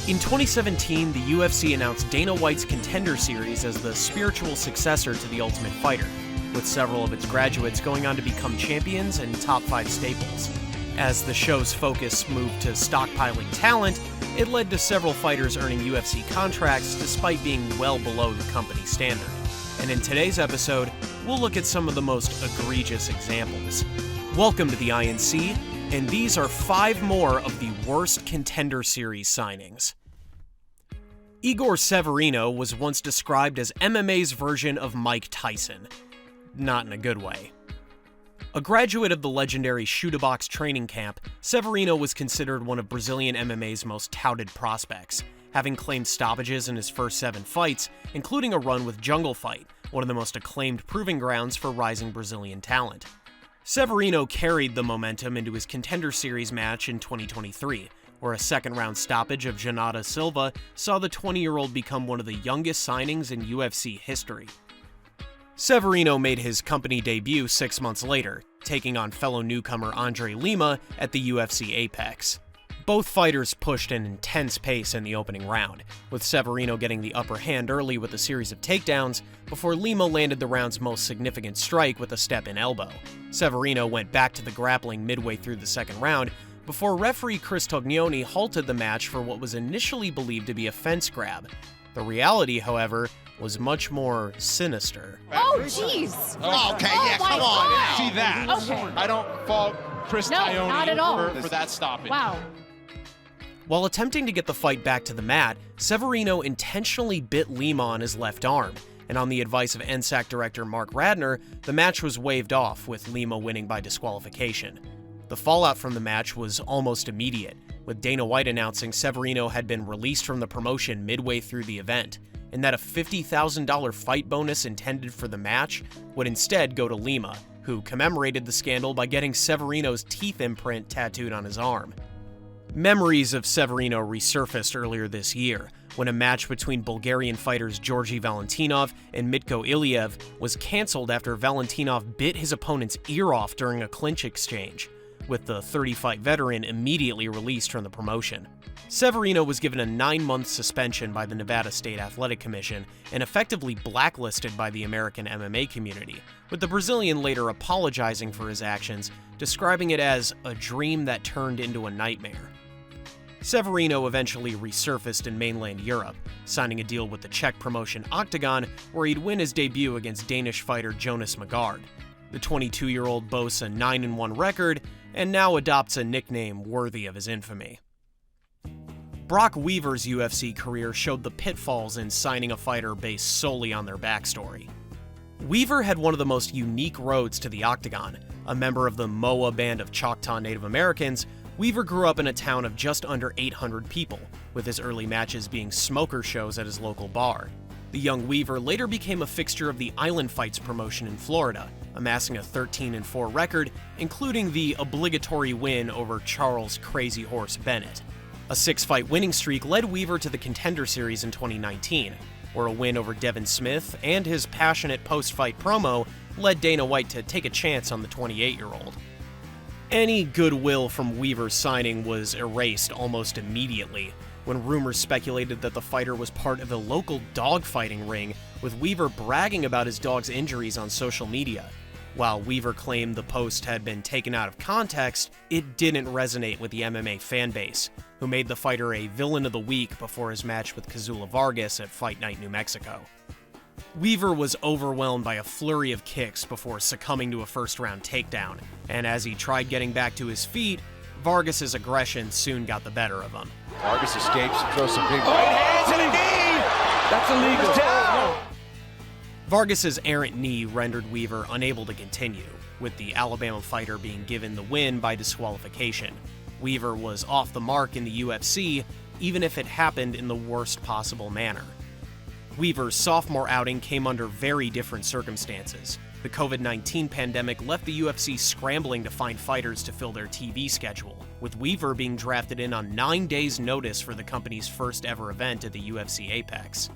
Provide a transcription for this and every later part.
In 2017, the UFC announced Dana White's Contender series as the spiritual successor to The Ultimate Fighter, with several of its graduates going on to become champions and top 5 staples. As the show's focus moved to stockpiling talent, it led to several fighters earning UFC contracts despite being well below the company standard. And in today's episode, we'll look at some of the most egregious examples. Welcome to the INC, and these are 5 more of the worst Contender Series signings. Igor Severino was once described as MMA's version of Mike Tyson. Not in a good way. A graduate of the legendary shoot-a-box training camp, Severino was considered one of Brazilian MMA's most touted prospects, having claimed stoppages in his first 7 fights, including a run with Jungle Fight, one of the most acclaimed proving grounds for rising Brazilian talent. Severino carried the momentum into his Contender Series match in 2023, where a second-round stoppage of Janata Silva saw the 20-year-old become one of the youngest signings in UFC history. Severino made his company debut 6 months later, taking on fellow newcomer Andre Lima at the UFC Apex. Both fighters pushed an intense pace in the opening round, with Severino getting the upper hand early with a series of takedowns before Lima landed the round's most significant strike with a step-in elbow. Severino went back to the grappling midway through the second round before referee Chris Tognoni halted the match for what was initially believed to be a fence grab. The reality, however, was much more sinister. Oh, jeez! Okay, yeah, come on. See that? Okay. I don't fault Chris No, Tognoni not at all. for that stoppage. Wow. While attempting to get the fight back to the mat, Severino intentionally bit Lima on his left arm, and on the advice of NSAC director Mark Radner, the match was waved off, with Lima winning by disqualification. The fallout from the match was almost immediate, with Dana White announcing Severino had been released from the promotion midway through the event, and that a $50,000 fight bonus intended for the match would instead go to Lima, who commemorated the scandal by getting Severino's teeth imprint tattooed on his arm. Memories of Severino resurfaced earlier this year, when a match between Bulgarian fighters Georgi Valentinov and Mitko Iliev was cancelled after Valentinov bit his opponent's ear off during a clinch exchange, with the 30-fight veteran immediately released from the promotion. Severino was given a 9-month suspension by the Nevada State Athletic Commission and effectively blacklisted by the American MMA community, with the Brazilian later apologizing for his actions, describing it as a dream that turned into a nightmare. Severino eventually resurfaced in mainland Europe, signing a deal with the Czech promotion Octagon, where he'd win his debut against Danish fighter Jonas Magard. The 22-year-old boasts a 9-1 record and now adopts a nickname worthy of his infamy. Brock Weaver's UFC career showed the pitfalls in signing a fighter based solely on their backstory. Weaver had one of the most unique roads to the Octagon. A member of the MOA band of Choctaw Native Americans, Weaver grew up in a town of just under 800 people, with his early matches being smoker shows at his local bar. The young Weaver later became a fixture of the Island Fights promotion in Florida, amassing a 13-4 record, including the obligatory win over Charles Crazy Horse Bennett. A 6-fight winning streak led Weaver to the Contender Series in 2019, where a win over Devin Smith and his passionate post-fight promo led Dana White to take a chance on the 28-year-old. Any goodwill from Weaver's signing was erased almost immediately, when rumors speculated that the fighter was part of a local dogfighting ring, with Weaver bragging about his dog's injuries on social media. While Weaver claimed the post had been taken out of context, it didn't resonate with the MMA fanbase, who made the fighter a villain of the week before his match with Kazula Vargas at Fight Night New Mexico. Weaver was overwhelmed by a flurry of kicks before succumbing to a first-round takedown, and as he tried getting back to his feet, Vargas's aggression soon got the better of him. Vargas escapes and throws some big right hands and a knee! That's illegal. Down! Vargas's errant knee rendered Weaver unable to continue, with the Alabama fighter being given the win by disqualification. Weaver was off the mark in the UFC, even if it happened in the worst possible manner. Weaver's sophomore outing came under very different circumstances. The COVID-19 pandemic left the UFC scrambling to find fighters to fill their TV schedule, with Weaver being drafted in on 9 days' notice for the company's first ever event at the UFC Apex.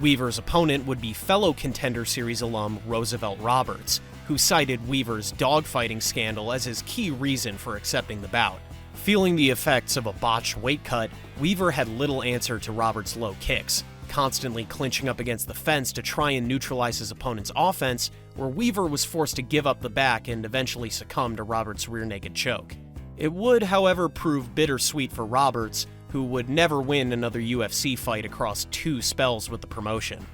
Weaver's opponent would be fellow Contender Series alum Roosevelt Roberts, who cited Weaver's dogfighting scandal as his key reason for accepting the bout. Feeling the effects of a botched weight cut, Weaver had little answer to Roberts' low kicks, constantly clinching up against the fence to try and neutralize his opponent's offense, where Weaver was forced to give up the back and eventually succumb to Roberts' rear naked choke. It would, however, prove bittersweet for Roberts, who would never win another UFC fight across 2 spells with the promotion.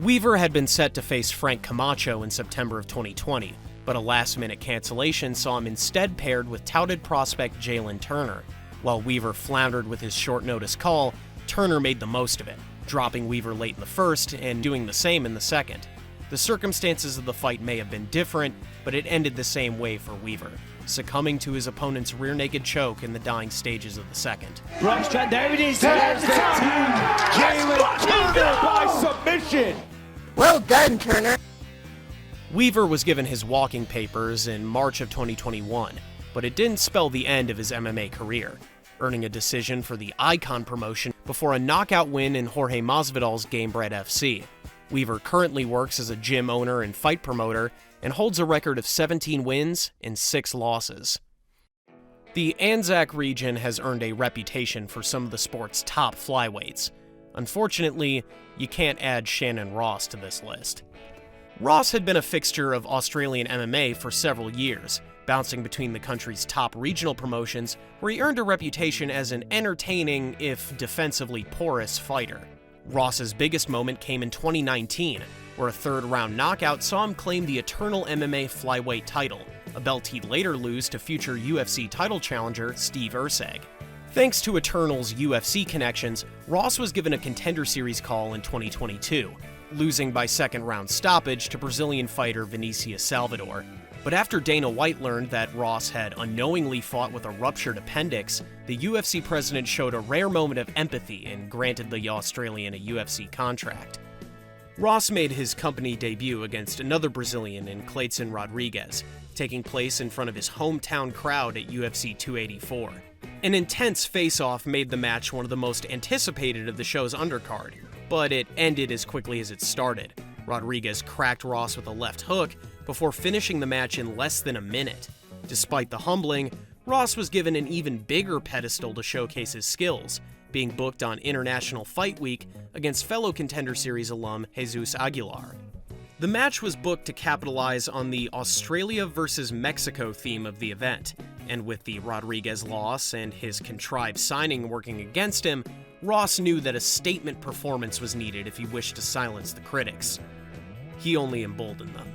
Weaver had been set to face Frank Camacho in September of 2020, but a last-minute cancellation saw him instead paired with touted prospect Jalen Turner. While Weaver floundered with his short-notice call, Turner made the most of it, dropping Weaver late in the first and doing the same in the second. The circumstances of the fight may have been different, but it ended the same way for Weaver, succumbing to his opponent's rear naked choke in the dying stages of the second. There it is. There's the Jalen Turner by submission. Well done, Turner. Weaver was given his walking papers in March of 2021, but it didn't spell the end of his MMA career, earning a decision for the Icon promotion before a knockout win in Jorge Masvidal's Gamebred FC. Weaver currently works as a gym owner and fight promoter and holds a record of 17 wins and 6 losses. The Anzac region has earned a reputation for some of the sport's top flyweights. Unfortunately, you can't add Shannon Ross to this list. Ross had been a fixture of Australian MMA for several years, bouncing between the country's top regional promotions, where he earned a reputation as an entertaining, if defensively porous, fighter. Ross's biggest moment came in 2019, where a third-round knockout saw him claim the Eternal MMA flyweight title, a belt he'd later lose to future UFC title challenger Steve Erceg. Thanks to Eternal's UFC connections, Ross was given a Contender Series call in 2022, losing by second-round stoppage to Brazilian fighter Vinicius Salvador. But after Dana White learned that Ross had unknowingly fought with a ruptured appendix, the UFC president showed a rare moment of empathy and granted the Australian a UFC contract. Ross made his company debut against another Brazilian in Clayton Rodriguez, taking place in front of his hometown crowd at UFC 284. An intense face-off made the match one of the most anticipated of the show's undercard, but it ended as quickly as it started. Rodriguez cracked Ross with a left hook before finishing the match in less than a minute. Despite the humbling, Ross was given an even bigger pedestal to showcase his skills, being booked on International Fight Week against fellow Contender Series alum Jesus Aguilar. The match was booked to capitalize on the Australia versus Mexico theme of the event, and with the Rodriguez loss and his contrived signing working against him, Ross knew that a statement performance was needed if he wished to silence the critics. He only emboldened them.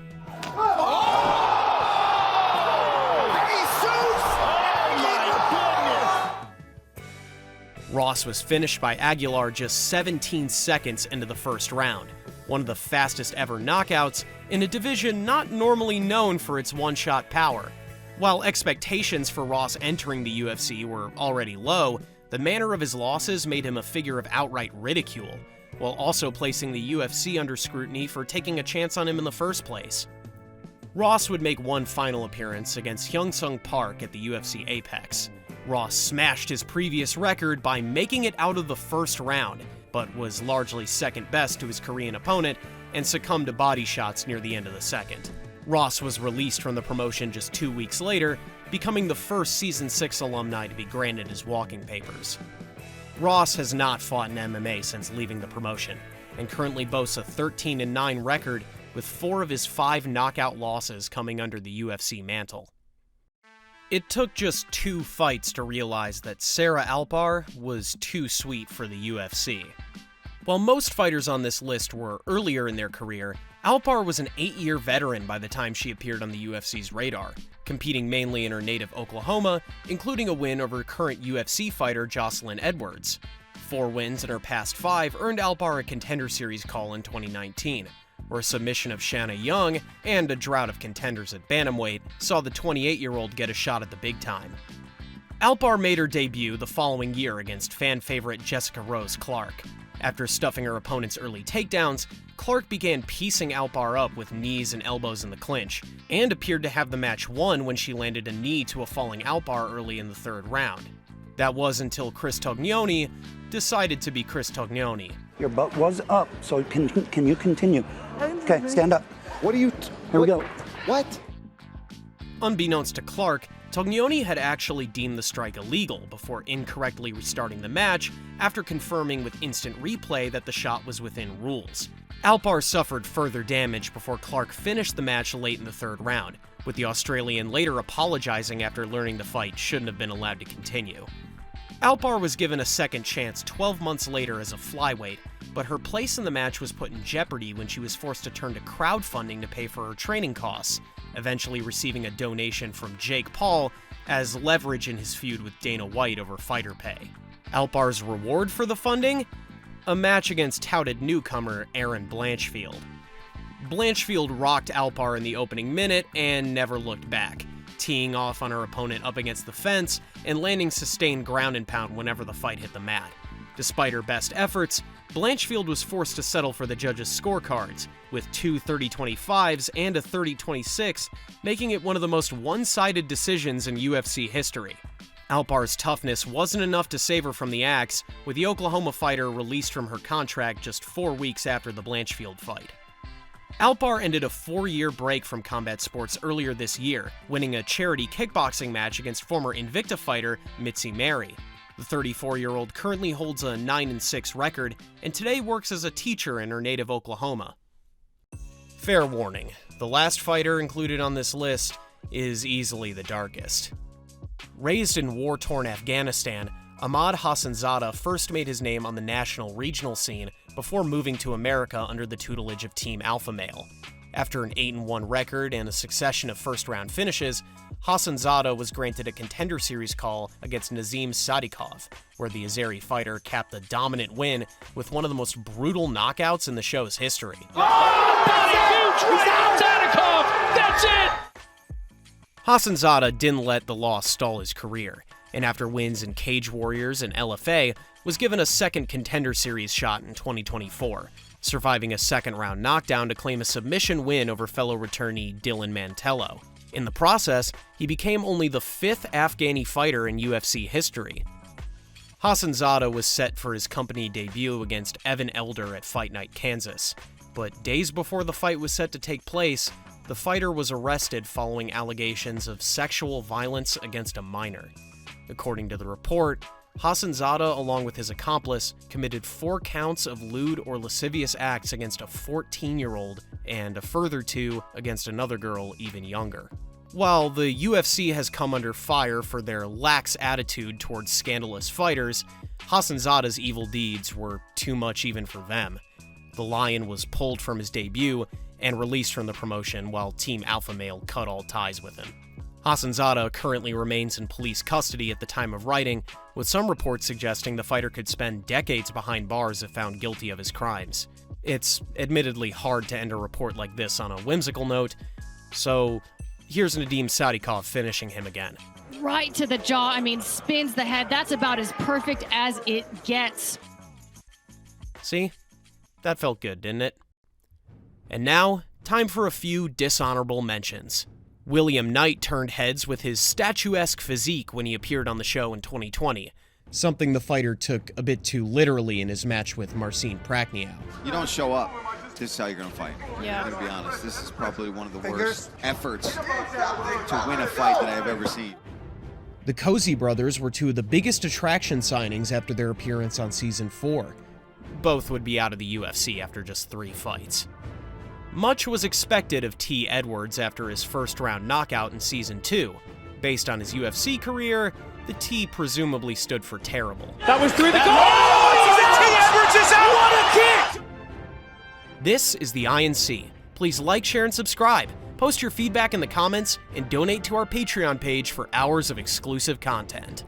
Ross was finished by Aguilar just 17 seconds into the first round, one of the fastest ever knockouts in a division not normally known for its one-shot power. While expectations for Ross entering the UFC were already low, the manner of his losses made him a figure of outright ridicule, while also placing the UFC under scrutiny for taking a chance on him in the first place. Ross would make one final appearance against Hyung-Sung Park at the UFC Apex. Ross smashed his previous record by making it out of the first round, but was largely second best to his Korean opponent and succumbed to body shots near the end of the second. Ross was released from the promotion just 2 weeks later, becoming the first Season 6 alumni to be granted his walking papers. Ross has not fought in MMA since leaving the promotion, and currently boasts a 13-9 record, with 4 of his 5 knockout losses coming under the UFC mantle. It took just 2 fights to realize that Sarah Albar was too sweet for the UFC. While most fighters on this list were earlier in their career, Albar was an 8-year veteran by the time she appeared on the UFC's radar, competing mainly in her native Oklahoma, including a win over current UFC fighter Jocelyn Edwards. 4 wins in her past 5 earned Albar a Contender Series call in 2019, where a submission of Shanna Young and a drought of contenders at bantamweight saw the 28-year-old get a shot at the big time. Albar made her debut the following year against fan favorite Jessica Rose Clark. After stuffing her opponent's early takedowns, Clark began piecing Albar up with knees and elbows in the clinch, and appeared to have the match won when she landed a knee to a falling Albar early in the 3rd round. That was until Chris Tognoni decided to be Chris Tognoni. Your butt was up, so can you continue? Okay, stand up. What are you... Here we go. What? Unbeknownst to Clark, Tognoni had actually deemed the strike illegal before incorrectly restarting the match after confirming with instant replay that the shot was within rules. Albar suffered further damage before Clark finished the match late in the third round, with the Australian later apologizing after learning the fight shouldn't have been allowed to continue. Albar was given a second chance 12 months later as a flyweight, but her place in the match was put in jeopardy when she was forced to turn to crowdfunding to pay for her training costs, eventually receiving a donation from Jake Paul as leverage in his feud with Dana White over fighter pay. Albar's reward for the funding? A match against touted newcomer Aaron Blanchfield. Blanchfield rocked Albar in the opening minute and never looked back, teeing off on her opponent up against the fence and landing sustained ground and pound whenever the fight hit the mat. Despite her best efforts, Blanchfield was forced to settle for the judges' scorecards, with 2 30-25s and a 30-26, making it one of the most one-sided decisions in UFC history. Albar's toughness wasn't enough to save her from the axe, with the Oklahoma fighter released from her contract just 4 weeks after the Blanchfield fight. Albar ended a 4-year break from combat sports earlier this year, winning a charity kickboxing match against former Invicta fighter Mitzi Mary. The 34-year-old currently holds a 9-6 record and today works as a teacher in her native Oklahoma. Fair warning, the last fighter included on this list is easily the darkest. Raised in war-torn Afghanistan, Ahmad Hassanzada first made his name on the national regional scene before moving to America under the tutelage of Team Alpha Male. After an 8-1 record and a succession of first-round finishes, Hassanzada was granted a Contender Series call against Nazim Sadikov, where the Azeri fighter capped a dominant win with one of the most brutal knockouts in the show's history. That's it! Hassanzada didn't let the loss stall his career, and after wins in Cage Warriors and LFA, was given a second Contender Series shot in 2024, surviving a second-round knockdown to claim a submission win over fellow returnee Dylan Mantello. In the process, he became only the 5th Afghani fighter in UFC history. Hassanzada was set for his company debut against Evan Elder at Fight Night, Kansas, but days before the fight was set to take place, the fighter was arrested following allegations of sexual violence against a minor. According to the report, Hassanzada, along with his accomplice, committed 4 counts of lewd or lascivious acts against a 14-year-old and a further 2 against another girl even younger. While the UFC has come under fire for their lax attitude towards scandalous fighters, Hassanzada's evil deeds were too much even for them. The Lion was pulled from his debut and released from the promotion while Team Alpha Male cut all ties with him. Hassanzada currently remains in police custody at the time of writing, with some reports suggesting the fighter could spend decades behind bars if found guilty of his crimes. It's admittedly hard to end a report like this on a whimsical note, so here's Nadim Sadikov finishing him again. Right to the jaw, spins the head. That's about as perfect as it gets. See? That felt good, didn't it? And now, time for a few dishonorable mentions. William Knight turned heads with his statuesque physique when he appeared on the show in 2020, something the fighter took a bit too literally in his match with Marcin Prachnio. You don't show up, this is how you're going to fight. Yeah. I'm going to be honest, this is probably one of the worst efforts to win a fight that I've ever seen. The Cozy brothers were 2 of the biggest attraction signings after their appearance on Season 4. Both would be out of the UFC after just 3 fights. Much was expected of T. Edwards after his first-round knockout in Season 2. Based on his UFC career, the T presumably stood for terrible. That was through the goal! Oh, T. Edwards is out! What a kick! This is the INC. Please like, share, and subscribe. Post your feedback in the comments, and donate to our Patreon page for hours of exclusive content.